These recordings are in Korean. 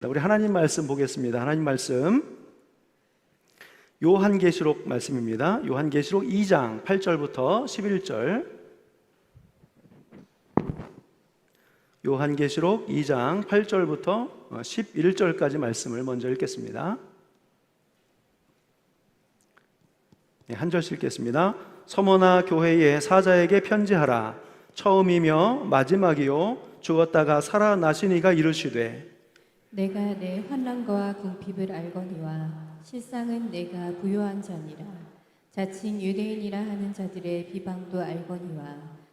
우리 하나님 말씀 보겠습니다. 하나님 말씀 요한계시록 말씀입니다. 요한계시록 2장 8절부터 11절. 요한계시록 2장 8절부터 11절까지 말씀을 먼저 읽겠습니다. 한 절씩 읽겠습니다. 서머나 교회의 사자에게 편지하라. 처음이며 마지막이요 죽었다가 살아나신 이가 이르시되 내가 내 환난과 궁핍을 알거니와 실상은 내가 부요한 자니라. 자칭 유대인이라 하는 자들의 비방도 알거니와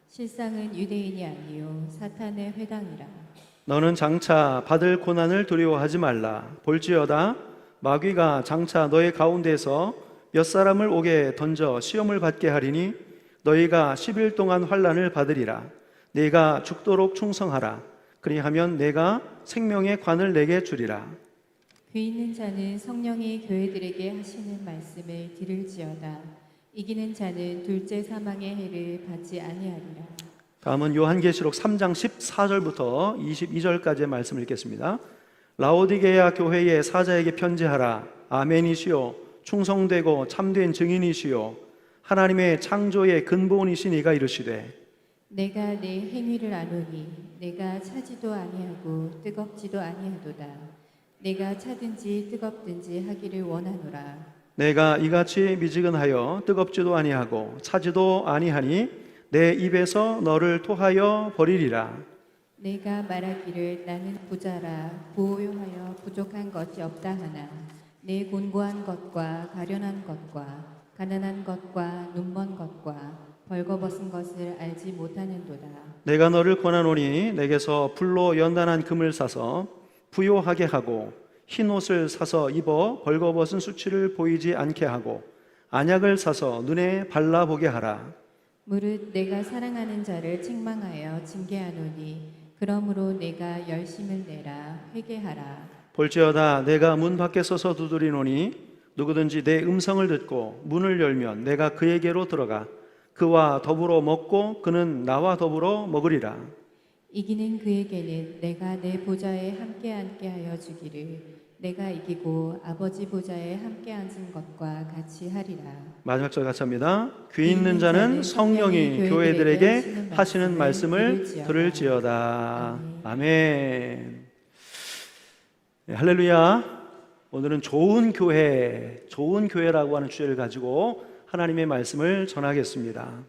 실상은 유대인이 아니요 사탄의 회당이라. 너는 장차 받을 고난을 두려워하지 말라. 볼지어다 마귀가 장차 너의 가운데서 몇 사람을 옥에 던져 시험을 받게 하리니 너희가 10일 동안 환난을 받으리라. 네가 죽도록 충성하라. 그리하면 내가 생명의 관을 내게 주리라. 귀 있는 자는 성령이 교회들에게 하시는 말씀을 들을지어다. 이기는 자는 둘째 사망의 해를 받지 아니하리라. 다음은 요한계시록 3장 14절부터 22절까지의 말씀을 읽겠습니다. 라오디게아 교회의 사자에게 편지하라. 아멘이시요 충성되고 참된 증인이시요 하나님의 창조의 근본이신 이가 이르시되 내가 내 행위를 아노니 내가 차지도 아니하고 뜨겁지도 아니하도다. 내가 차든지 뜨겁든지 하기를 원하노라. 내가 이같이 미지근하여 뜨겁지도 아니하고 차지도 아니하니 내 입에서 너를 토하여 버리리라. 내가 말하기를 나는 부자라 부요하여 부족한 것이 없다 하나 내 곤고한 것과 가련한 것과 가난한 것과 눈먼 것과 벌거벗은 것을 알지 못하는도다. 내가 너를 권하노니 내게서 불로 연단한 금을 사서 부요하게 하고 흰 옷을 사서 입어 벌거벗은 수치를 보이지 않게 하고 안약을 사서 눈에 발라보게 하라. 무릇 내가 사랑하는 자를 책망하여 징계하노니 그러므로 내가 열심을 내라 회개하라. 볼지어다 내가 문 밖에 서서 두드리노니 누구든지 내 음성을 듣고 문을 열면 내가 그에게로 들어가 그와 더불어 먹고 그는 나와 더불어 먹으리라. 이기는 그에게는 내가 내 보좌에 함께 앉게 하여 주기를 내가 이기고 아버지 보좌에 함께 앉은 것과 같이 하리라. 마지막 절 같이 합니다. 귀 있는 자는 성령이 교회들에게 하시는 말씀을 들을지어다. 아멘. 네, 할렐루야. 오늘은 좋은 교회라고 하는 주제를 가지고 하나님의 말씀을 전하겠습니다.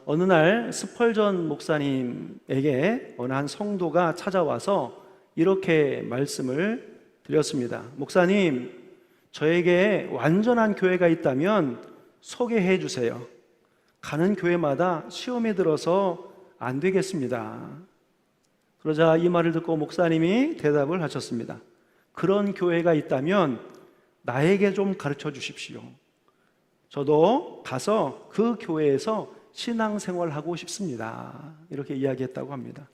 어느 날 스펄전 목사님에게 어느 한 성도가 찾아와서 이렇게 말씀을 드렸습니다. 목사님, 저에게 완전한 교회가 있다면 소개해 주세요. 가는 교회마다 시험에 들어서 안 되겠습니다. 그러자 이 말을 듣고 목사님이 대답을 하셨습니다. 그런 교회가 있다면 나에게 좀 가르쳐 주십시오. 저도 가서 그 교회에서 신앙생활하고 싶습니다. 이렇게 이야기했다고 합니다.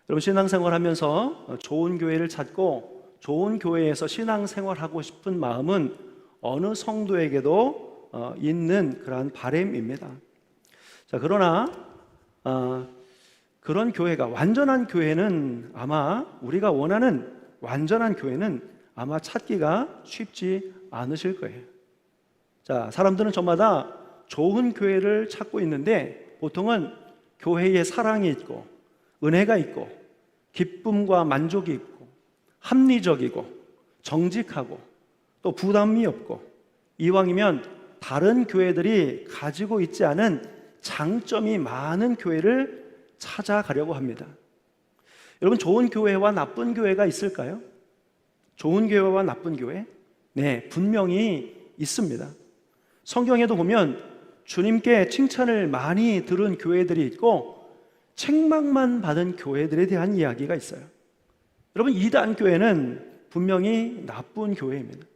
여러분, 신앙생활하면서 좋은 교회를 찾고 좋은 교회에서 신앙생활하고 싶은 마음은 어느 성도에게도 있는 그러한 바람입니다. 자, 그러나 그런 교회가 완전한 교회는 아마 우리가 원하는 완전한 교회는 아마 찾기가 쉽지 않으실 거예요. 자, 사람들은 저마다 좋은 교회를 찾고 있는데 보통은 교회에 사랑이 있고 은혜가 있고 기쁨과 만족이 있고 합리적이고 정직하고 또 부담이 없고 이왕이면 다른 교회들이 가지고 있지 않은 장점이 많은 교회를 찾아가려고 합니다. 여러분, 좋은 교회와 나쁜 교회가 있을까요? 좋은 교회와 나쁜 교회? 네, 분명히 있습니다. 성경에도 보면 주님께 칭찬을 많이 들은 교회들이 있고 책망만 받은 교회들에 대한 이야기가 있어요. 여러분, 이단 교회는 분명히 나쁜 교회입니다.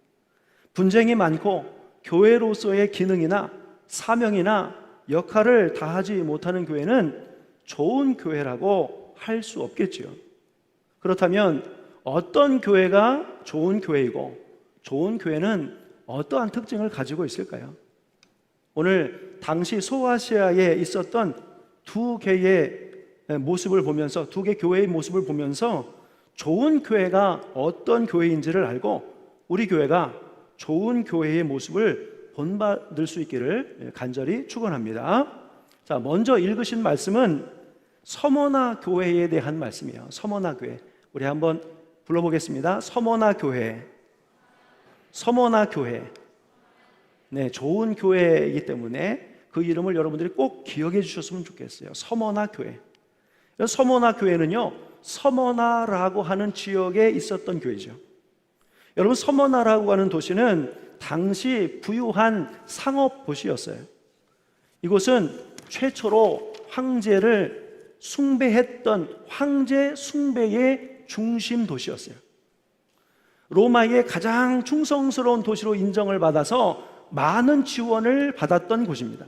분쟁이 많고 교회로서의 기능이나 사명이나 역할을 다하지 못하는 교회는 좋은 교회라고 할 수 없겠지요. 그렇다면 어떤 교회가 좋은 교회이고 좋은 교회는 어떠한 특징을 가지고 있을까요? 오늘 당시 소아시아에 있었던 두 개의 모습을 보면서 두 개 교회의 모습을 보면서 좋은 교회가 어떤 교회인지를 알고 우리 교회가 좋은 교회의 모습을 본받을 수 있기를 간절히 축원합니다. 자, 먼저 읽으신 말씀은 서머나 교회에 대한 말씀이에요. 서머나 교회. 우리 한번 불러보겠습니다. 서머나 교회. 서머나 교회. 네, 좋은 교회이기 때문에 그 이름을 여러분들이 꼭 기억해 주셨으면 좋겠어요. 서머나 교회. 서머나 교회는요, 서머나라고 하는 지역에 있었던 교회죠. 여러분, 서머나라고 하는 도시는 당시 부유한 상업 도시였어요. 이곳은 최초로 황제를 숭배했던 황제 숭배의 중심 도시였어요. 로마의 가장 충성스러운 도시로 인정을 받아서 많은 지원을 받았던 곳입니다.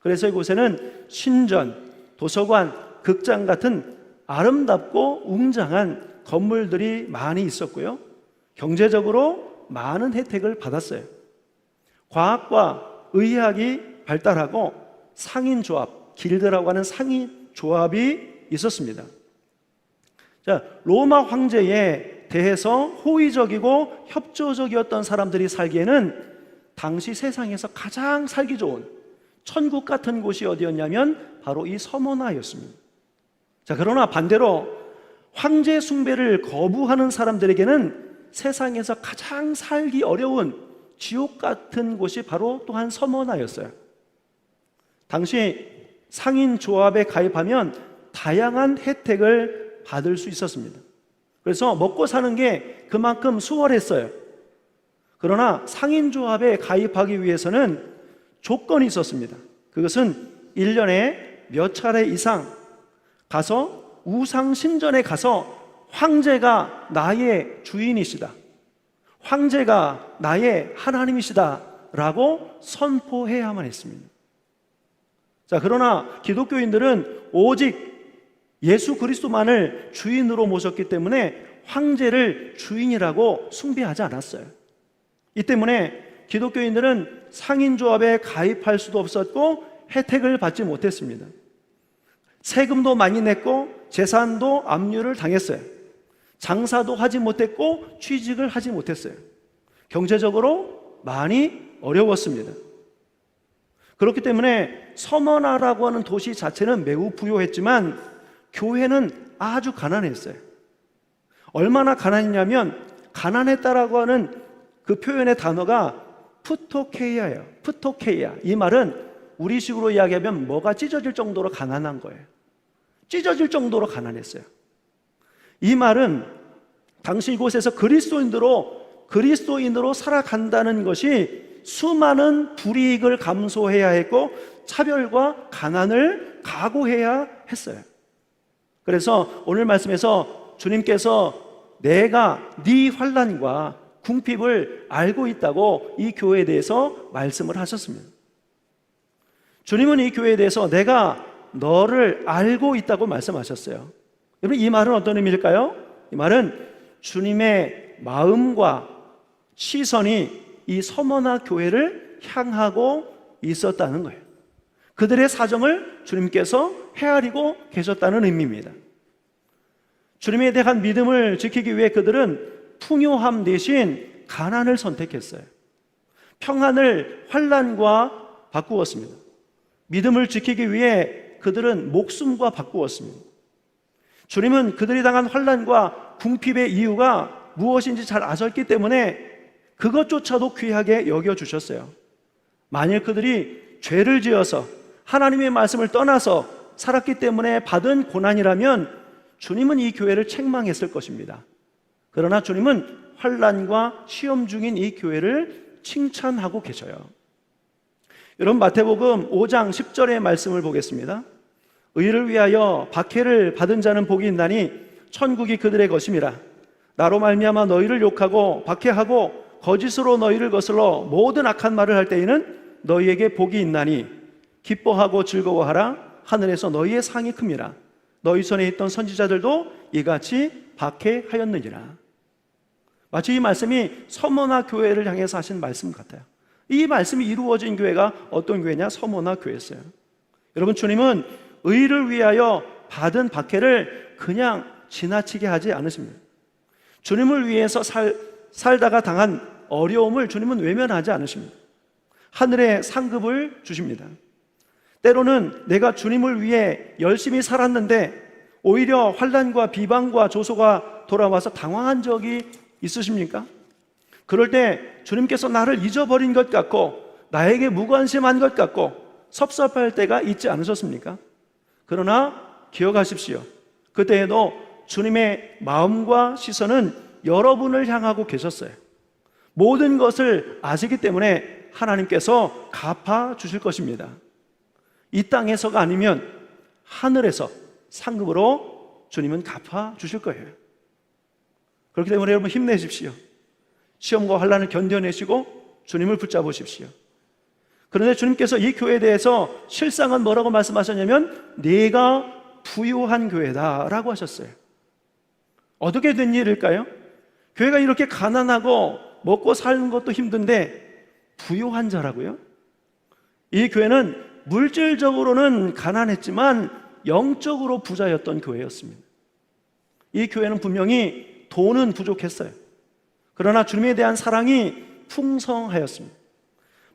그래서 이곳에는 신전, 도서관, 극장 같은 아름답고 웅장한 건물들이 많이 있었고요. 경제적으로 많은 혜택을 받았어요. 과학과 의학이 발달하고 상인조합, 길드라고 하는 상인조합이 있었습니다. 자, 로마 황제에 대해서 호의적이고 협조적이었던 사람들이 살기에는 당시 세상에서 가장 살기 좋은 천국 같은 곳이 어디였냐면 바로 이 서머나였습니다. 자, 그러나 반대로 황제 숭배를 거부하는 사람들에게는 세상에서 가장 살기 어려운 지옥 같은 곳이 바로 또한 서머나였어요. 당시 상인조합에 가입하면 다양한 혜택을 받을 수 있었습니다. 그래서 먹고 사는 게 그만큼 수월했어요. 그러나 상인조합에 가입하기 위해서는 조건이 있었습니다. 그것은 1년에 몇 차례 이상 가서 우상신전에 가서 황제가 나의 주인이시다, 황제가 나의 하나님이시다 라고 선포해야만 했습니다. 자, 그러나 기독교인들은 오직 예수 그리스도만을 주인으로 모셨기 때문에 황제를 주인이라고 숭배하지 않았어요. 이 때문에 기독교인들은 상인조합에 가입할 수도 없었고 혜택을 받지 못했습니다. 세금도 많이 냈고 재산도 압류를 당했어요. 장사도 하지 못했고 취직을 하지 못했어요. 경제적으로 많이 어려웠습니다. 그렇기 때문에 서머나라고 하는 도시 자체는 매우 부유했지만 교회는 아주 가난했어요. 얼마나 가난했냐면 가난했다라고 하는 그 표현의 단어가 푸토케이아예요. 푸토케이아. 이 말은 우리식으로 이야기하면 뭐가 찢어질 정도로 가난한 거예요. 찢어질 정도로 가난했어요. 이 말은 당시 이곳에서 그리스도인으로 살아간다는 것이 수많은 불이익을 감수해야 했고 차별과 가난을 각오해야 했어요. 그래서 오늘 말씀에서 주님께서 내가 네 환난과 궁핍을 알고 있다고 이 교회에 대해서 말씀을 하셨습니다. 주님은 이 교회에 대해서 내가 너를 알고 있다고 말씀하셨어요. 여러분, 이 말은 어떤 의미일까요? 이 말은 주님의 마음과 시선이 이 서머나 교회를 향하고 있었다는 거예요. 그들의 사정을 주님께서 헤아리고 계셨다는 의미입니다. 주님에 대한 믿음을 지키기 위해 그들은 풍요함 대신 가난을 선택했어요. 평안을 환난과 바꾸었습니다. 믿음을 지키기 위해 그들은 목숨과 바꾸었습니다. 주님은 그들이 당한 환난과 궁핍의 이유가 무엇인지 잘 아셨기 때문에 그것조차도 귀하게 여겨주셨어요. 만일 그들이 죄를 지어서 하나님의 말씀을 떠나서 살았기 때문에 받은 고난이라면 주님은 이 교회를 책망했을 것입니다. 그러나 주님은 환난과 시험 중인 이 교회를 칭찬하고 계셔요. 여러분, 마태복음 5장 10절의 말씀을 보겠습니다. 의를 위하여 박해를 받은 자는 복이 있나니 천국이 그들의 것임이라. 나로 말미암아 너희를 욕하고 박해하고 거짓으로 너희를 거슬러 모든 악한 말을 할 때에는 너희에게 복이 있나니 기뻐하고 즐거워하라. 하늘에서 너희의 상이 큽니다. 너희 손에 있던 선지자들도 이같이 박해하였느니라. 마치 이 말씀이 서머나 교회를 향해서 하신 말씀 같아요. 이 말씀이 이루어진 교회가 어떤 교회냐? 서머나 교회였어요. 여러분, 주님은 의를 위하여 받은 박해를 그냥 지나치게 하지 않으십니다. 주님을 위해서 살다가 당한 어려움을 주님은 외면하지 않으십니다. 하늘의 상급을 주십니다. 때로는 내가 주님을 위해 열심히 살았는데 오히려 환난과 비방과 조소가 돌아와서 당황한 적이 있으십니까? 그럴 때 주님께서 나를 잊어버린 것 같고 나에게 무관심한 것 같고 섭섭할 때가 있지 않으셨습니까? 그러나 기억하십시오. 그때에도 주님의 마음과 시선은 여러분을 향하고 계셨어요. 모든 것을 아시기 때문에 하나님께서 갚아 주실 것입니다. 이 땅에서가 아니면 하늘에서 상급으로 주님은 갚아 주실 거예요. 그렇기 때문에 여러분 힘내십시오. 시험과 환난을 견뎌내시고 주님을 붙잡으십시오. 그런데 주님께서 이 교회에 대해서 실상은 뭐라고 말씀하셨냐면 네가 부유한 교회다 라고 하셨어요. 어떻게 된 일일까요? 교회가 이렇게 가난하고 먹고 사는 것도 힘든데 부유한 자라고요? 이 교회는 물질적으로는 가난했지만 영적으로 부자였던 교회였습니다. 이 교회는 분명히 돈은 부족했어요. 그러나 주님에 대한 사랑이 풍성하였습니다.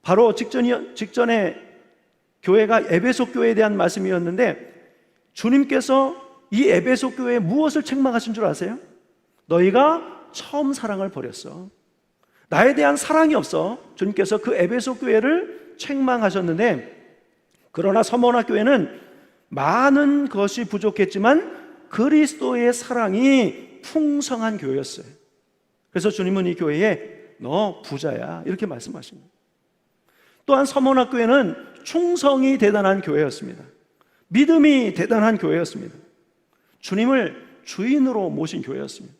바로 직전에 교회가 에베소 교회에 대한 말씀이었는데 주님께서 이 에베소 교회에 무엇을 책망하신 줄 아세요? 너희가 처음 사랑을 버렸어. 나에 대한 사랑이 없어. 주님께서 그 에베소 교회를 책망하셨는데 그러나 서머나 교회는 많은 것이 부족했지만 그리스도의 사랑이 풍성한 교회였어요. 그래서 주님은 이 교회에 너 부자야 이렇게 말씀하십니다. 또한 서머나 교회는 충성이 대단한 교회였습니다. 믿음이 대단한 교회였습니다. 주님을 주인으로 모신 교회였습니다.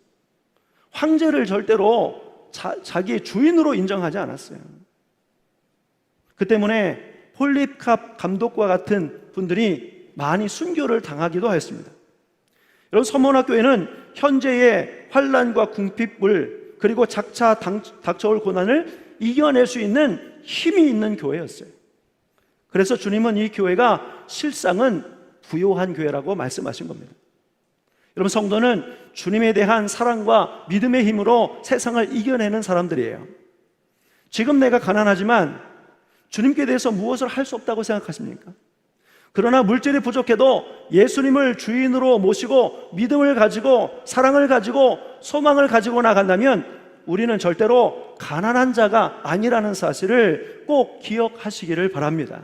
황제를 절대로 자기 주인으로 인정하지 않았어요. 그 때문에 폴리캅 감독과 같은 분들이 많이 순교를 당하기도 하였습니다. 여러분 서머나 교회는 현재의 환난과 궁핍을 그리고 장차 닥쳐올 고난을 이겨낼 수 있는 힘이 있는 교회였어요. 그래서 주님은 이 교회가 실상은 부요한 교회라고 말씀하신 겁니다. 여러분 성도는 주님에 대한 사랑과 믿음의 힘으로 세상을 이겨내는 사람들이에요. 지금 내가 가난하지만 주님께 대해서 무엇을 할 수 없다고 생각하십니까? 그러나 물질이 부족해도 예수님을 주인으로 모시고 믿음을 가지고 사랑을 가지고 소망을 가지고 나간다면 우리는 절대로 가난한 자가 아니라는 사실을 꼭 기억하시기를 바랍니다.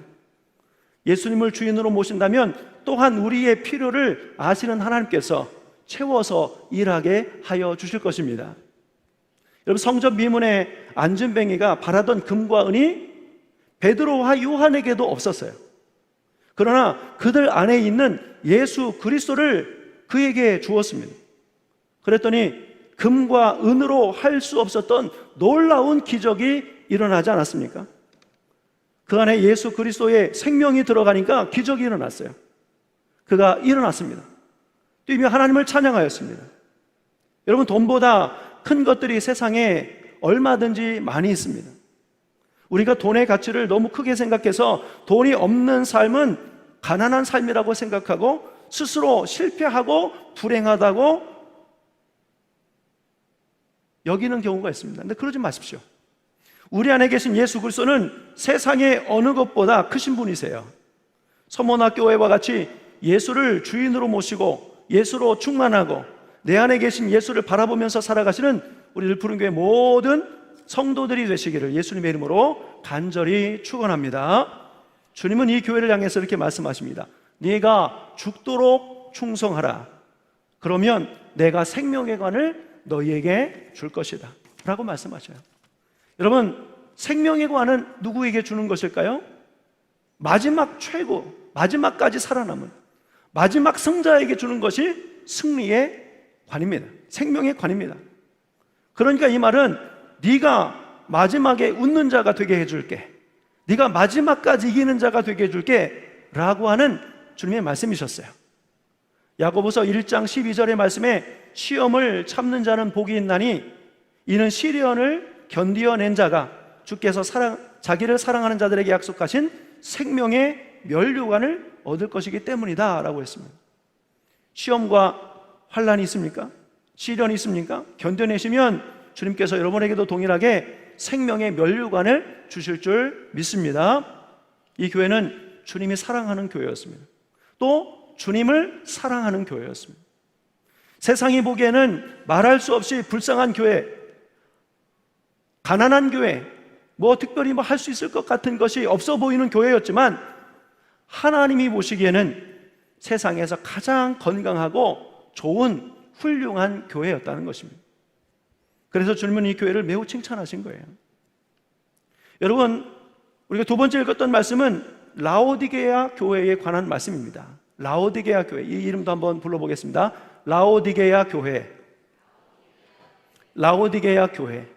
예수님을 주인으로 모신다면 또한 우리의 필요를 아시는 하나님께서 채워서 일하게 하여 주실 것입니다. 여러분 성전 미문의 안전뱅이가 바라던 금과 은이 베드로와 요한에게도 없었어요. 그러나 그들 안에 있는 예수 그리스도를 그에게 주었습니다. 그랬더니 금과 은으로 할 수 없었던 놀라운 기적이 일어나지 않았습니까? 그 안에 예수 그리스도의 생명이 들어가니까 기적이 일어났어요. 그가 일어났습니다. 뛰며 하나님을 찬양하였습니다. 여러분 돈보다 큰 것들이 세상에 얼마든지 많이 있습니다. 우리가 돈의 가치를 너무 크게 생각해서 돈이 없는 삶은 가난한 삶이라고 생각하고 스스로 실패하고 불행하다고 여기는 경우가 있습니다. 근데 그러지 마십시오. 우리 안에 계신 예수 그리스도는 세상의 어느 것보다 크신 분이세요. 서머나 교회와 같이 예수를 주인으로 모시고 예수로 충만하고 내 안에 계신 예수를 바라보면서 살아가시는 우리들 푸른교회 모든 성도들이 되시기를 예수님의 이름으로 간절히 축원합니다. 주님은 이 교회를 향해서 이렇게 말씀하십니다. 네가 죽도록 충성하라. 그러면 내가 생명의 관을 너희에게 줄 것이다 라고 말씀하셔요. 여러분 생명의 관은 누구에게 주는 것일까요? 마지막 최고, 마지막까지 살아남은 마지막 승자에게 주는 것이 승리의 관입니다. 생명의 관입니다. 그러니까 이 말은 네가 마지막에 웃는 자가 되게 해줄게, 네가 마지막까지 이기는 자가 되게 해줄게 라고 하는 주님의 말씀이셨어요. 야고보서 1장 12절의 말씀에 시험을 참는 자는 복이 있나니 이는 시련을 견디어낸 자가 주께서 자기를 사랑하는 자들에게 약속하신 생명의 면류관을 얻을 것이기 때문이다 라고 했습니다. 시험과 환난이 있습니까? 시련이 있습니까? 견뎌내시면 주님께서 여러분에게도 동일하게 생명의 면류관을 주실 줄 믿습니다. 이 교회는 주님이 사랑하는 교회였습니다. 또 주님을 사랑하는 교회였습니다. 세상이 보기에는 말할 수 없이 불쌍한 교회, 가난한 교회, 특별히 할 수 있을 것 같은 것이 없어 보이는 교회였지만 하나님이 보시기에는 세상에서 가장 건강하고 좋은 훌륭한 교회였다는 것입니다. 그래서 주님은 이 교회를 매우 칭찬하신 거예요. 여러분, 우리가 두 번째 읽었던 말씀은 라오디게아 교회에 관한 말씀입니다. 라오디게아 교회, 이 이름도 한번 불러보겠습니다. 라오디게아 교회. 라오디게아 교회.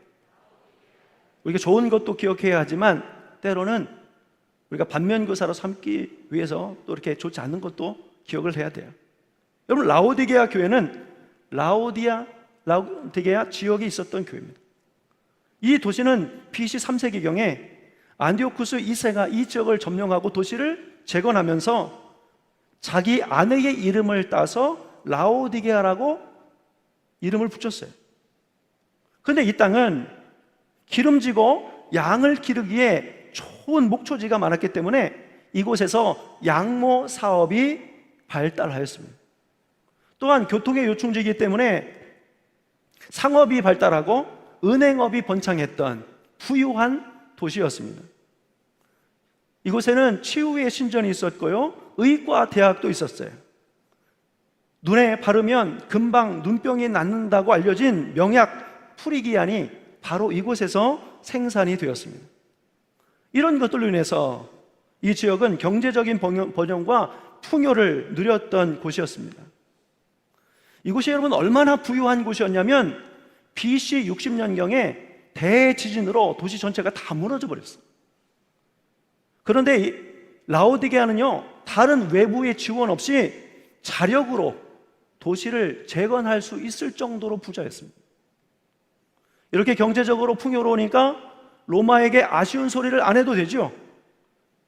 우리가 좋은 것도 기억해야 하지만 때로는 우리가 반면교사로 삼기 위해서 또 이렇게 좋지 않은 것도 기억을 해야 돼요. 여러분, 라오디게아 교회는 라오디게아 지역에 있었던 교회입니다. 이 도시는 BC 3세기경에 안디오쿠스 2세가 이 지역을 점령하고 도시를 재건하면서 자기 아내의 이름을 따서 라오디게아라고 이름을 붙였어요. 그런데 이 땅은 기름지고 양을 기르기에 좋은 목초지가 많았기 때문에 이곳에서 양모 사업이 발달하였습니다. 또한 교통의 요충지이기 때문에 상업이 발달하고 은행업이 번창했던 부유한 도시였습니다. 이곳에는 치유의 신전이 있었고요, 의과 대학도 있었어요. 눈에 바르면 금방 눈병이 낫는다고 알려진 명약 프리기안이 바로 이곳에서 생산이 되었습니다. 이런 것들로 인해서 이 지역은 경제적인 번영과 풍요를 누렸던 곳이었습니다. 이곳이 여러분 얼마나 부유한 곳이었냐면 BC 60년경에 대지진으로 도시 전체가 다 무너져 버렸어요. 그런데 이 라오디게아는요, 다른 외부의 지원 없이 자력으로 도시를 재건할 수 있을 정도로 부자였습니다. 이렇게 경제적으로 풍요로우니까 로마에게 아쉬운 소리를 안 해도 되죠.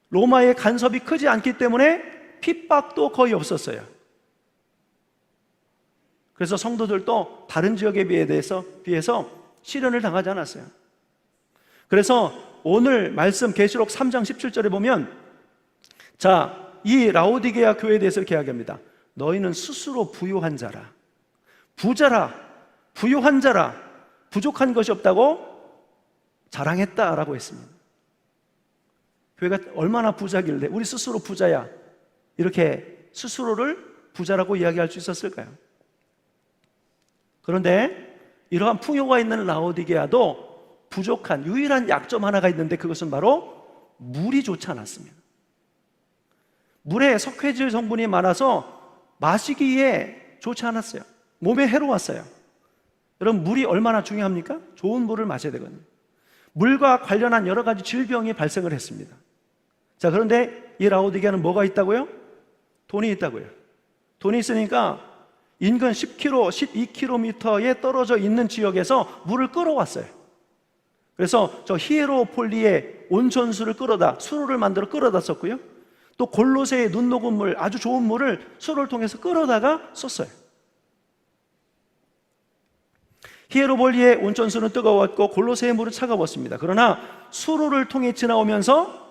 로마의 간섭이 크지 않기 때문에 핍박도 거의 없었어요. 그래서 성도들도 다른 지역에 비해서 시련을 당하지 않았어요. 그래서 오늘 말씀 계시록 3장 17절에 보면, 이 라오디게아 교회에 대해서 이렇게 이야기합니다. 너희는 스스로 부유한 자라, 부자라, 부유한 자라, 부족한 것이 없다고 자랑했다라고 했습니다. 교회가 얼마나 부자길래 우리 스스로 부자야, 이렇게 스스로를 부자라고 이야기할 수 있었을까요? 그런데 이러한 풍요가 있는 라오디게아도 부족한 유일한 약점 하나가 있는데 그것은 바로 물이 좋지 않았습니다. 물에 석회질 성분이 많아서 마시기에 좋지 않았어요. 몸에 해로웠어요. 여러분, 물이 얼마나 중요합니까? 좋은 물을 마셔야 되거든요. 물과 관련한 여러 가지 질병이 발생을 했습니다. 그런데 이 라오디게아는 뭐가 있다고요? 돈이 있다고요. 돈이 있으니까 인근 10km, 12km에 떨어져 있는 지역에서 물을 끌어왔어요. 그래서 저 히에로폴리의 온천수를 수로를 만들어 끌어다 썼고요. 또 골로새의 눈 녹은 물, 아주 좋은 물을 수로를 통해서 끌어다가 썼어요. 히에로폴리의 온천수는 뜨거웠고 골로새의 물은 차가웠습니다. 그러나 수로를 통해 지나오면서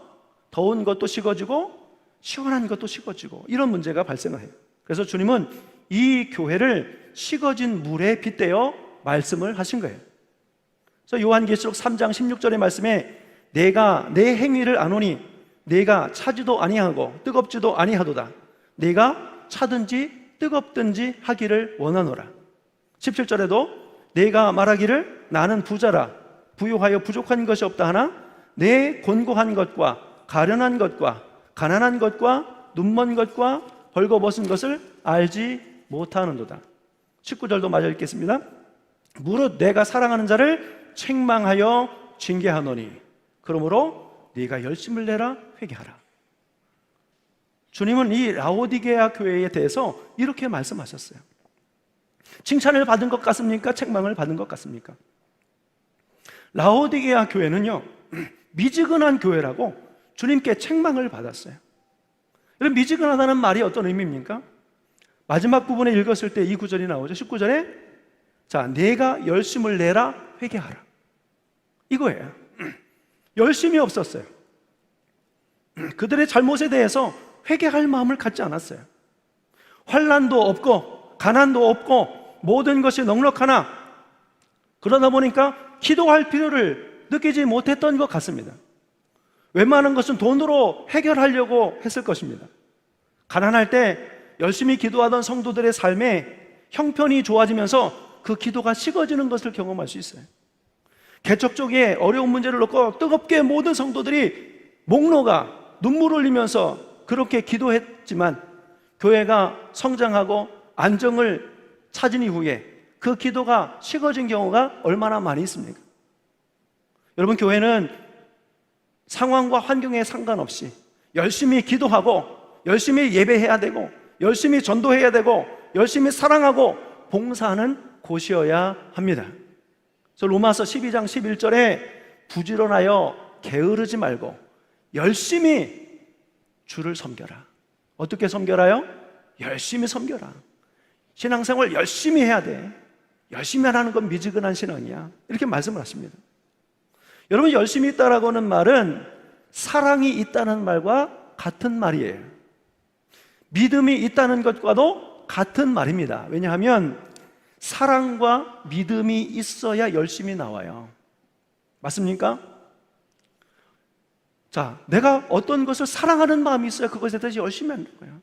더운 것도 식어지고 시원한 것도 식어지고 이런 문제가 발생을 해요. 그래서 주님은 이 교회를 식어진 물에 빗대어 말씀을 하신 거예요. 그래서 요한계시록 3장 16절의 말씀에 내가 내 행위를 아노니 내가 차지도 아니하고 뜨겁지도 아니하도다. 내가 차든지 뜨겁든지 하기를 원하노라. 17절에도 내가 말하기를 나는 부자라 부유하여 부족한 것이 없다 하나 내 곤고한 것과 가련한 것과 가난한 것과 눈먼 것과 벌거벗은 것을 알지 못하는도다. 19절도 마저 읽겠습니다. 무릇 내가 사랑하는 자를 책망하여 징계하노니 그러므로 네가 열심을 내라 회개하라. 주님은 이 라오디게아 교회에 대해서 이렇게 말씀하셨어요. 칭찬을 받은 것 같습니까? 책망을 받은 것 같습니까? 라오디게아 교회는요, 미지근한 교회라고 주님께 책망을 받았어요. 여러분, 미지근하다는 말이 어떤 의미입니까? 마지막 부분에 읽었을 때 이 구절이 나오죠. 19절에 자, 내가 열심을 내라 회개하라, 이거예요. 열심이 없었어요. 그들의 잘못에 대해서 회개할 마음을 갖지 않았어요. 환난도 없고 가난도 없고 모든 것이 넉넉하나 그러다 보니까 기도할 필요를 느끼지 못했던 것 같습니다. 웬만한 것은 돈으로 해결하려고 했을 것입니다. 가난할 때 열심히 기도하던 성도들의 삶에 형편이 좋아지면서 그 기도가 식어지는 것을 경험할 수 있어요. 개척적인 어려운 문제를 놓고 뜨겁게 모든 성도들이 목 녹아 눈물 흘리면서 그렇게 기도했지만 교회가 성장하고 안정을 찾은 이후에 그 기도가 식어진 경우가 얼마나 많이 있습니까? 여러분, 교회는 상황과 환경에 상관없이 열심히 기도하고 열심히 예배해야 되고 열심히 전도해야 되고 열심히 사랑하고 봉사하는 곳이어야 합니다. 그래서 로마서 12장 11절에 부지런하여 게으르지 말고 열심히 주를 섬겨라. 어떻게 섬겨라요? 열심히 섬겨라. 신앙생활 열심히 해야 돼. 열심히 하는 건 미지근한 신앙이야, 이렇게 말씀을 하십니다. 여러분, 열심히 있다라고 하는 말은 사랑이 있다는 말과 같은 말이에요. 믿음이 있다는 것과도 같은 말입니다. 왜냐하면 사랑과 믿음이 있어야 열심히 나와요. 맞습니까? 자, 내가 어떤 것을 사랑하는 마음이 있어야 그것에 대해서 열심히 하는 거예요.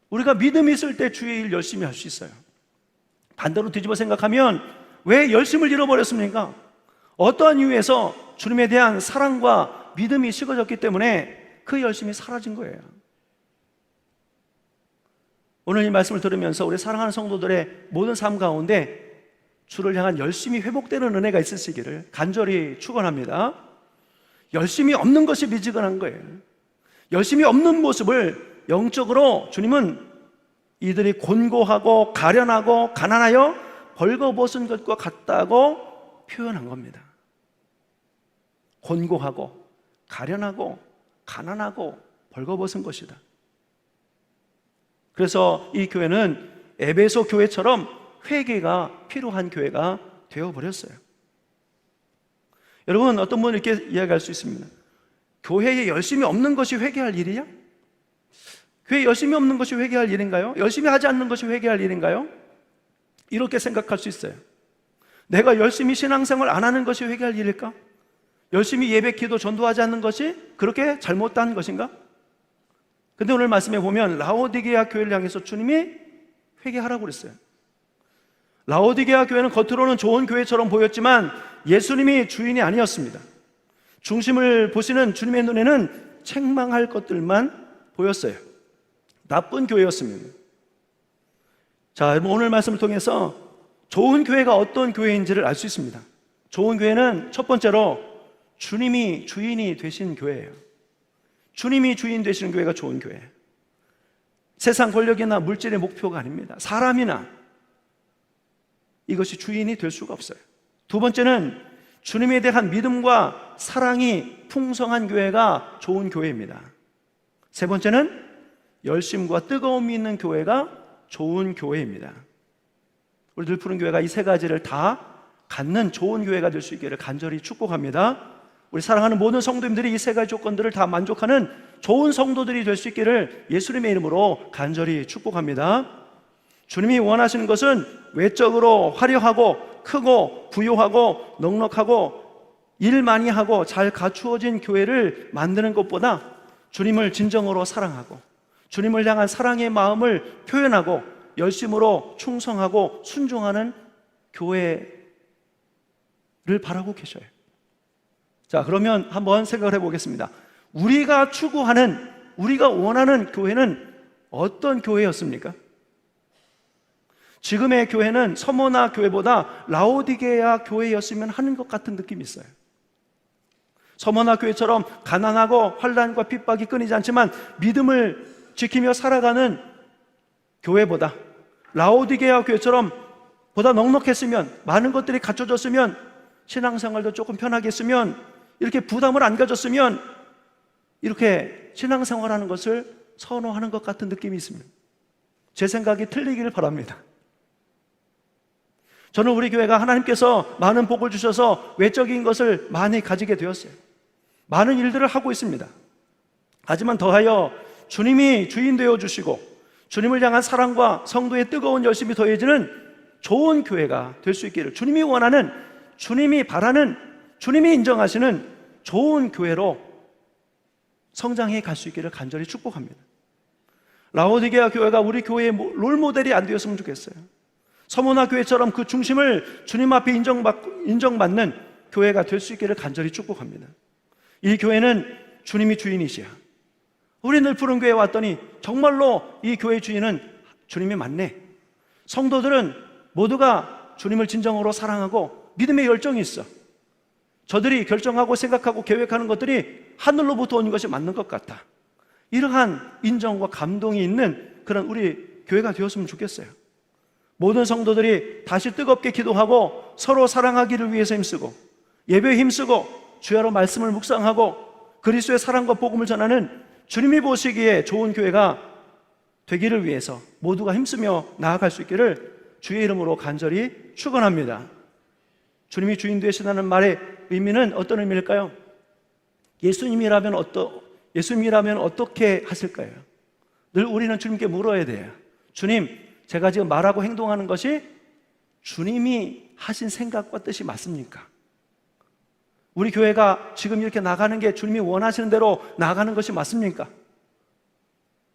우리가 믿음이 있을 때 주의 일 열심히 할 수 있어요. 반대로 뒤집어 생각하면 왜 열심을 잃어버렸습니까? 어떠한 이유에서 주님에 대한 사랑과 믿음이 식어졌기 때문에 그 열심이 사라진 거예요. 오늘 이 말씀을 들으면서 우리 사랑하는 성도들의 모든 삶 가운데 주를 향한 열심이 회복되는 은혜가 있으시기를 간절히 축원합니다. 열심이 없는 것이 미지근한 거예요. 열심이 없는 모습을 영적으로 주님은 이들이 곤고하고 가련하고 가난하여 벌거벗은 것과 같다고 표현한 겁니다. 곤고하고 가련하고 가난하고 벌거벗은 것이다. 그래서 이 교회는 에베소 교회처럼 회개가 필요한 교회가 되어버렸어요. 여러분, 어떤 분은 이렇게 이야기할 수 있습니다. 교회에 열심이 없는 것이 회개할 일이야? 교회에 열심이 없는 것이 회개할 일인가요? 열심히 하지 않는 것이 회개할 일인가요? 이렇게 생각할 수 있어요. 내가 열심히 신앙생활 안 하는 것이 회개할 일일까? 열심히 예배, 기도, 전도하지 않는 것이 그렇게 잘못된 것인가? 근데 오늘 말씀에 보면 라오디게아 교회를 향해서 주님이 회개하라고 그랬어요. 라오디게아 교회는 겉으로는 좋은 교회처럼 보였지만 예수님이 주인이 아니었습니다. 중심을 보시는 주님의 눈에는 책망할 것들만 보였어요. 나쁜 교회였습니다. 자, 오늘 말씀을 통해서 좋은 교회가 어떤 교회인지를 알 수 있습니다. 좋은 교회는 첫 번째로 주님이 주인이 되신 교회예요. 주님이 주인 되시는 교회가 좋은 교회예요. 세상 권력이나 물질의 목표가 아닙니다. 사람이나 이것이 주인이 될 수가 없어요. 두 번째는 주님에 대한 믿음과 사랑이 풍성한 교회가 좋은 교회입니다. 세 번째는 열심과 뜨거움이 있는 교회가 좋은 교회입니다. 우리 들푸른 교회가 이 세 가지를 다 갖는 좋은 교회가 될 수 있기를 간절히 축복합니다. 우리 사랑하는 모든 성도님들이 이 세 가지 조건들을 다 만족하는 좋은 성도들이 될 수 있기를 예수님의 이름으로 간절히 축복합니다. 주님이 원하시는 것은 외적으로 화려하고 크고 부유하고 넉넉하고 일 많이 하고 잘 갖추어진 교회를 만드는 것보다 주님을 진정으로 사랑하고 주님을 향한 사랑의 마음을 표현하고 열심으로 충성하고 순종하는 교회를 바라고 계셔요. 자, 그러면 한번 생각을 해보겠습니다. 우리가 추구하는, 우리가 원하는 교회는 어떤 교회였습니까? 지금의 교회는 서머나 교회보다 라오디게아 교회였으면 하는 것 같은 느낌이 있어요. 서머나 교회처럼 가난하고 환난과 핍박이 끊이지 않지만 믿음을 지키며 살아가는 교회보다 라오디게아 교회처럼 보다 넉넉했으면, 많은 것들이 갖춰졌으면, 신앙생활도 조금 편하게 했으면, 이렇게 부담을 안 가졌으면 이렇게 신앙생활하는 것을 선호하는 것 같은 느낌이 있습니다. 제 생각이 틀리기를 바랍니다. 저는 우리 교회가 하나님께서 많은 복을 주셔서 외적인 것을 많이 가지게 되었어요. 많은 일들을 하고 있습니다. 하지만 더하여 주님이 주인 되어 주시고 주님을 향한 사랑과 성도의 뜨거운 열심이 더해지는 좋은 교회가 될 수 있기를, 주님이 원하는, 주님이 바라는, 주님이 인정하시는 좋은 교회로 성장해 갈 수 있기를 간절히 축복합니다. 라오디게아 교회가 우리 교회의 롤모델이 안 되었으면 좋겠어요. 서문화 교회처럼 그 중심을 주님 앞에 인정받는 교회가 될 수 있기를 간절히 축복합니다. 이 교회는 주님이 주인이시야. 우리 늘 푸른 교회에 왔더니 정말로 이 교회 주인은 주님이 맞네. 성도들은 모두가 주님을 진정으로 사랑하고 믿음의 열정이 있어. 저들이 결정하고 생각하고 계획하는 것들이 하늘로부터 오는 것이 맞는 것 같다. 이러한 인정과 감동이 있는 그런 우리 교회가 되었으면 좋겠어요. 모든 성도들이 다시 뜨겁게 기도하고 서로 사랑하기를 위해서 힘쓰고 예배에 힘쓰고 주야로 말씀을 묵상하고 그리스도의 사랑과 복음을 전하는 주님이 보시기에 좋은 교회가 되기를 위해서 모두가 힘쓰며 나아갈 수 있기를 주의 이름으로 간절히 축원합니다. 주님이 주인 되시다는 말의 의미는 어떤 의미일까요? 예수님이라면 어떻게 하실까요? 늘 우리는 주님께 물어야 돼요. 주님, 제가 지금 말하고 행동하는 것이 주님이 하신 생각과 뜻이 맞습니까? 우리 교회가 지금 이렇게 나가는 게 주님이 원하시는 대로 나가는 것이 맞습니까?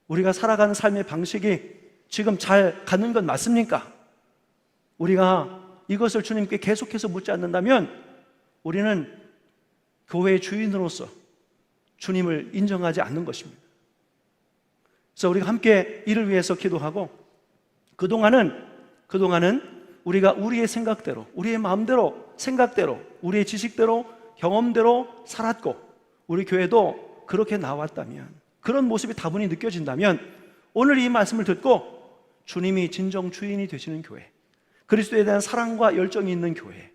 우리가 살아가는 삶의 방식이 지금 잘 가는 건 맞습니까? 우리가 이것을 주님께 계속해서 묻지 않는다면 우리는 교회의 주인으로서 주님을 인정하지 않는 것입니다. 그래서 우리가 함께 이를 위해서 기도하고 그동안은 우리가 우리의 생각대로, 우리의 마음대로, 생각대로, 우리의 지식대로, 경험대로 살았고 우리 교회도 그렇게 나왔다면, 그런 모습이 다분히 느껴진다면 오늘 이 말씀을 듣고 주님이 진정 주인이 되시는 교회, 그리스도에 대한 사랑과 열정이 있는 교회,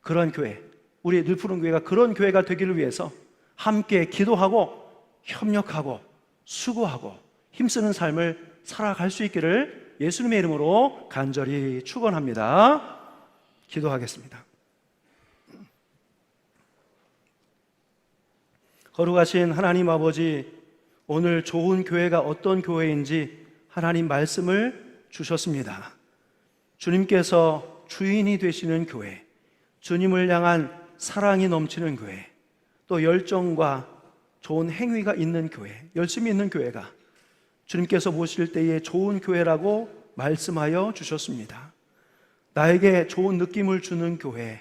그런 교회, 우리 늘 푸른 교회가 그런 교회가 되기를 위해서 함께 기도하고 협력하고 수고하고 힘쓰는 삶을 살아갈 수 있기를 예수님의 이름으로 간절히 축원합니다. 기도하겠습니다. 거룩하신 하나님 아버지, 오늘 좋은 교회가 어떤 교회인지 하나님 말씀을 주셨습니다. 주님께서 주인이 되시는 교회, 주님을 향한 사랑이 넘치는 교회, 또 열정과 좋은 행위가 있는 교회, 열심히 있는 교회가 주님께서 보실 때에 좋은 교회라고 말씀하여 주셨습니다. 나에게 좋은 느낌을 주는 교회,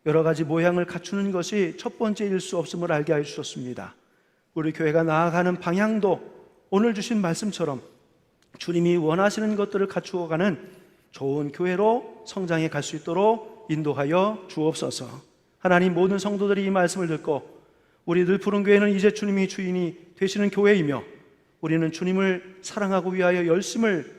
여러 가지 모양을 갖추는 것이 첫 번째일 수 없음을 알게 해주셨습니다. 우리 교회가 나아가는 방향도 오늘 주신 말씀처럼 주님이 원하시는 것들을 갖추어가는 좋은 교회로 성장해 갈 수 있도록 인도하여 주옵소서. 하나님, 모든 성도들이 이 말씀을 듣고 우리 늘 푸른 교회는 이제 주님이 주인이 되시는 교회이며 우리는 주님을 사랑하고 위하여 열심을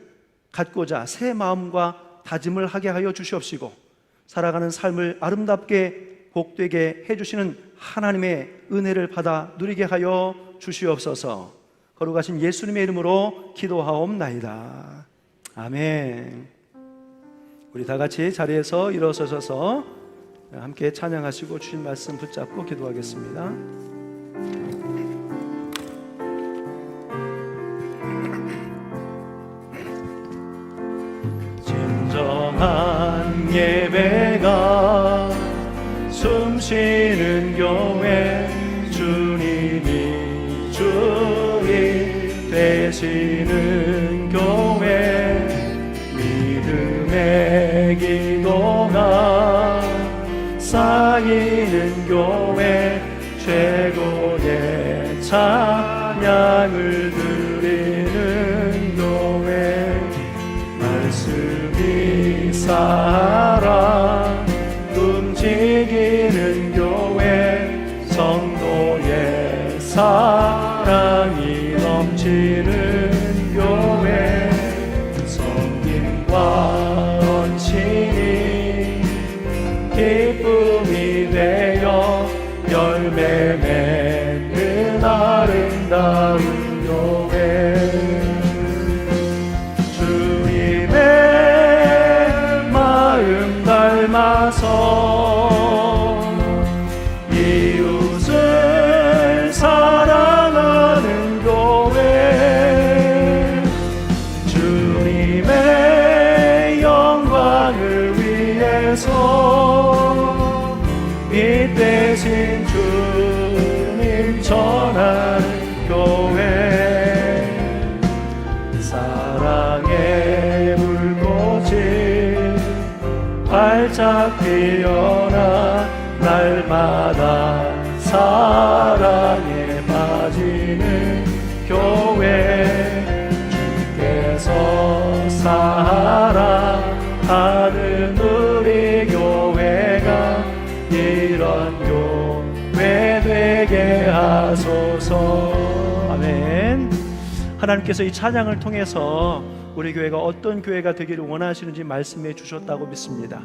갖고자 새 마음과 다짐을 하게 하여 주시옵시고 살아가는 삶을 아름답게 복되게 해주시는 하나님의 은혜를 받아 누리게 하여 주시옵소서. 거룩하신 예수님의 이름으로 기도하옵나이다. 아멘. 우리 다 같이 자리에서 일어서셔서 함께 찬양하시고 주신 말씀 붙잡고 기도하겠습니다. 진정한 예배가 숨쉬는 교회, 주님이 주인 되시는 교회, 믿음의 기도가 쌓이는 교회, 최고의 찬양을 드리는 교회, 말씀이 살아 움직이는 교회, 성도의 사랑이 넘치는 교회, 성김과 헌신이 기쁨이 되어 열매 맺는 아름다운 교회, 주님의 말 닮아서 이웃을 사랑하는 교회, 주님의 영광을 위해서 이 대신 주님 전하는 교회, 사랑의 불꽃이 활짝 피어나 날마다 사랑에 빠지는 교회, 주께서 사랑하는 우리 교회가 이런 교회 되게 하소서. 아멘. 하나님께서 이 찬양을 통해서 우리 교회가 어떤 교회가 되기를 원하시는지 말씀해 주셨다고 믿습니다.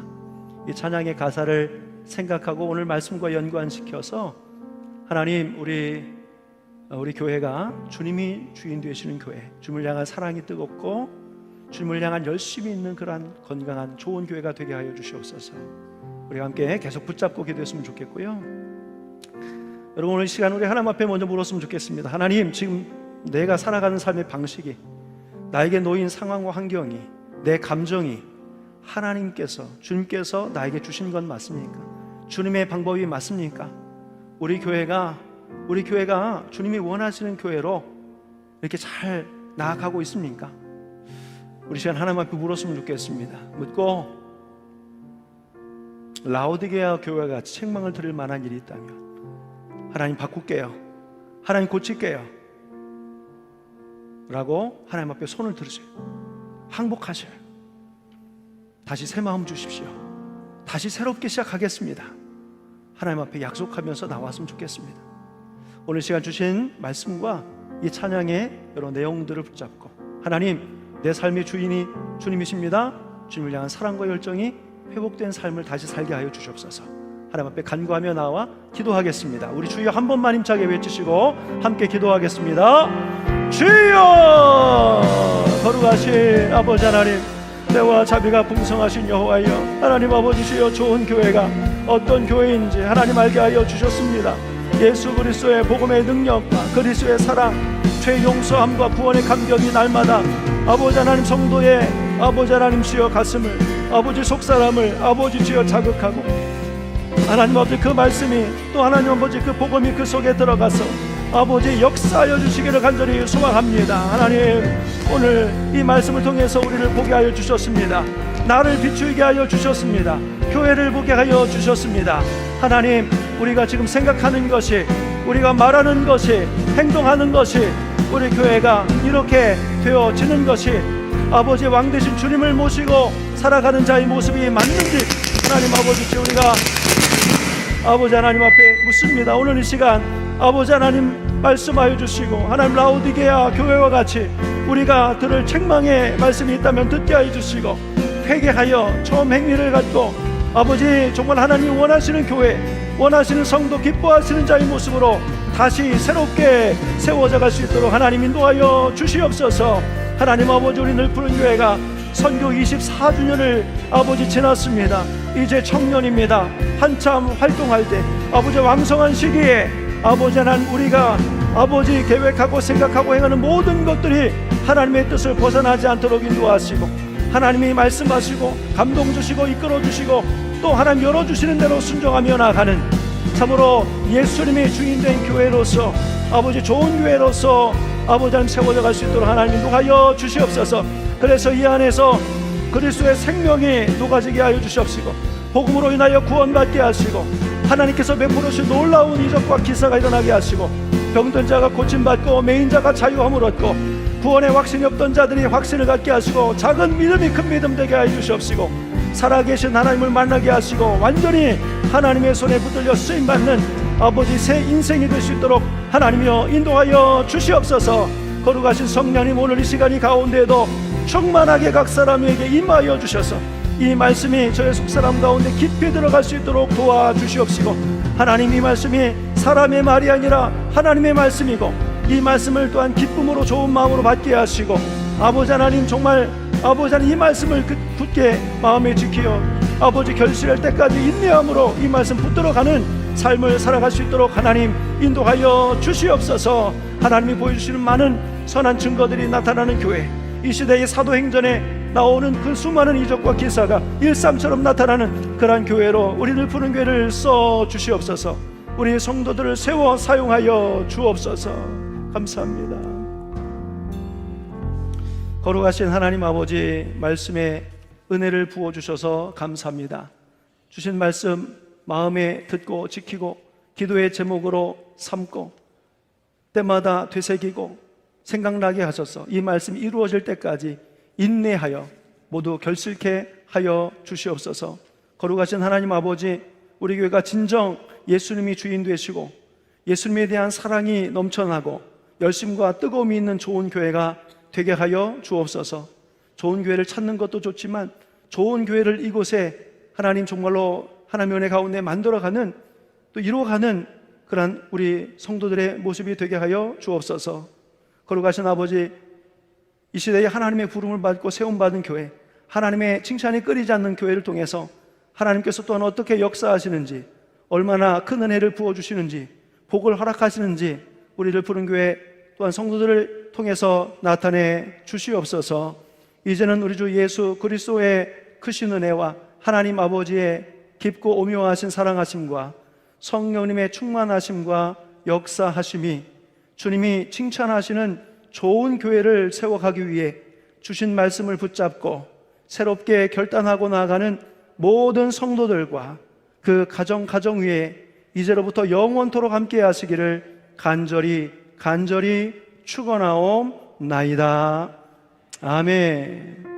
이 찬양의 가사를 생각하고 오늘 말씀과 연관시켜서 하나님, 우리 교회가 주님이 주인 되시는 교회, 주님을 향한 사랑이 뜨겁고 주님을 향한 열심이 있는 그러한 건강한 좋은 교회가 되게 하여 주시옵소서. 우리 함께 계속 붙잡고 기도했으면 좋겠고요. 여러분, 오늘 이 시간 우리 하나님 앞에 먼저 물었으면 좋겠습니다. 하나님, 지금 내가 살아가는 삶의 방식이, 나에게 놓인 상황과 환경이, 내 감정이 하나님께서, 주님께서 나에게 주신 건 맞습니까? 주님의 방법이 맞습니까? 우리 교회가 주님이 원하시는 교회로 이렇게 잘 나아가고 있습니까? 우리 시간 하나님 앞에 물었으면 좋겠습니다. 묻고 라오디게아 교회와 같이 책망을 드릴 만한 일이 있다면 하나님 바꿀게요, 하나님 고칠게요 라고 하나님 앞에 손을 들으세요. 항복하셔요. 다시 새 마음 주십시오. 다시 새롭게 시작하겠습니다. 하나님 앞에 약속하면서 나왔으면 좋겠습니다. 오늘 시간 주신 말씀과 이 찬양의 여러 내용들을 붙잡고, 하나님, 내 삶의 주인이 주님이십니다. 주님을 향한 사랑과 열정이 회복된 삶을 다시 살게 하여 주시옵소서. 하나님 앞에 간구하며 나와 기도하겠습니다. 우리 주여 한 번만 힘차게 외치시고 함께 기도하겠습니다. 주여! 거룩하신 아버지 하나님, 때와 자비가 풍성하신 여호와여, 하나님 아버지 주여, 좋은 교회가 어떤 교회인지 하나님 알게 하여 주셨습니다. 예수 그리스도의 복음의 능력과 그리스도의 사랑, 죄 용서함과 구원의 감격이 날마다 아버지 하나님 성도의 아버지 하나님 주여 가슴을, 아버지 속사람을 아버지 주여 자극하고, 하나님 아버지 그 말씀이 또 하나님 아버지 그 복음이 그 속에 들어가서 아버지 역사하여 주시기를 간절히 소망합니다. 하나님, 오늘 이 말씀을 통해서 우리를 보게 하여 주셨습니다. 나를 비추게 하여 주셨습니다. 교회를 보게 하여 주셨습니다. 하나님, 우리가 지금 생각하는 것이, 우리가 말하는 것이, 행동하는 것이 우리 교회가 이렇게 되어지는 것이 아버지 왕 되신 주님을 모시고 살아가는 자의 모습이 맞는지 하나님 아버지 우리가 아버지 하나님 앞에 묻습니다. 오늘 이 시간 아버지 하나님 말씀하여 주시고, 하나님 라오디게아 교회와 같이 우리가 들을 책망의 말씀이 있다면 듣게 하여 주시고, 회개하여 처음 행위를 갖고 아버지 정말 하나님 원하시는 교회, 원하시는 성도, 기뻐하시는 자의 모습으로 다시 새롭게 세워져 갈 수 있도록 하나님 인도하여 주시옵소서. 하나님 아버지, 우리 늘푸른 교회가 선교 24주년을 아버지 지났습니다. 이제 청년입니다. 한참 활동할 때 아버지 왕성한 시기에 아버지 하나님, 우리가 아버지 계획하고 생각하고 행하는 모든 것들이 하나님의 뜻을 벗어나지 않도록 인도하시고, 하나님이 말씀하시고 감동 주시고 이끌어 주시고 또 하나님 열어주시는 대로 순종하며 나가는 참으로 예수님의 주인된 교회로서 아버지 좋은 교회로서 아버지 하나님 세워져 갈 수 있도록 하나님 인도하여 주시옵소서. 그래서 이 안에서 그리스도의 생명이 녹아지게 하여 주시옵시고, 복음으로 인하여 구원받게 하시고, 하나님께서 베풀으신 놀라운 이적과 기사가 일어나게 하시고, 병든 자가 고침받고 매인 자가 자유함을 얻고, 구원의 확신이 없던 자들이 확신을 갖게 하시고, 작은 믿음이 큰 믿음 되게 하여 주시옵시고, 살아계신 하나님을 만나게 하시고, 완전히 하나님의 손에 붙들려 쓰임받는 아버지 새 인생이 될 수 있도록 하나님이여 인도하여 주시옵소서. 거룩하신 성령님, 오늘 이 시간이 가운데에도 충만하게 각 사람에게 임하여 주셔서 이 말씀이 저의 속사람 가운데 깊이 들어갈 수 있도록 도와주시옵시고, 하나님, 이 말씀이 사람의 말이 아니라 하나님의 말씀이고, 이 말씀을 또한 기쁨으로 좋은 마음으로 받게 하시고, 아버지 하나님, 정말 아버지 하나님 이 말씀을 굳게 마음에 지키어 아버지 결실할 때까지 인내함으로 이 말씀 붙들어가는 삶을 살아갈 수 있도록 하나님 인도하여 주시옵소서. 하나님이 보여주시는 많은 선한 증거들이 나타나는 교회, 이 시대의 사도행전에 나오는 그 수많은 이적과 기사가 일삼처럼 나타나는 그러한 교회로 우리를 푸른 교회를 써 주시옵소서. 우리 성도들을 세워 사용하여 주옵소서. 감사합니다. 거룩하신 하나님 아버지, 말씀에 은혜를 부어주셔서 감사합니다. 주신 말씀 마음에 듣고 지키고 기도의 제목으로 삼고 때마다 되새기고 생각나게 하셔서 이 말씀이 이루어질 때까지 인내하여 모두 결실케 하여 주시옵소서. 거룩하신 하나님 아버지, 우리 교회가 진정 예수님이 주인 되시고 예수님에 대한 사랑이 넘쳐나고 열심과 뜨거움이 있는 좋은 교회가 되게 하여 주옵소서. 좋은 교회를 찾는 것도 좋지만 좋은 교회를 이곳에 하나님 정말로 하나님의 은혜 가운데 만들어가는, 또 이루어가는 그러한 우리 성도들의 모습이 되게 하여 주옵소서. 거룩하신 아버지, 이 시대에 하나님의 부름을 받고 세움받은 교회, 하나님의 칭찬이 끊이지 않는 교회를 통해서 하나님께서 또한 어떻게 역사하시는지, 얼마나 큰 은혜를 부어주시는지, 복을 허락하시는지 우리를 부른 교회 또한 성도들을 통해서 나타내 주시옵소서. 이제는 우리 주 예수 그리스도의 크신 은혜와 하나님 아버지의 깊고 오묘하신 사랑하심과 성령님의 충만하심과 역사하심이, 주님이 칭찬하시는 좋은 교회를 세워가기 위해 주신 말씀을 붙잡고 새롭게 결단하고 나아가는 모든 성도들과 그 가정 위에 이제로부터 영원토록 함께 하시기를 간절히 축원하옵나이다. 아멘.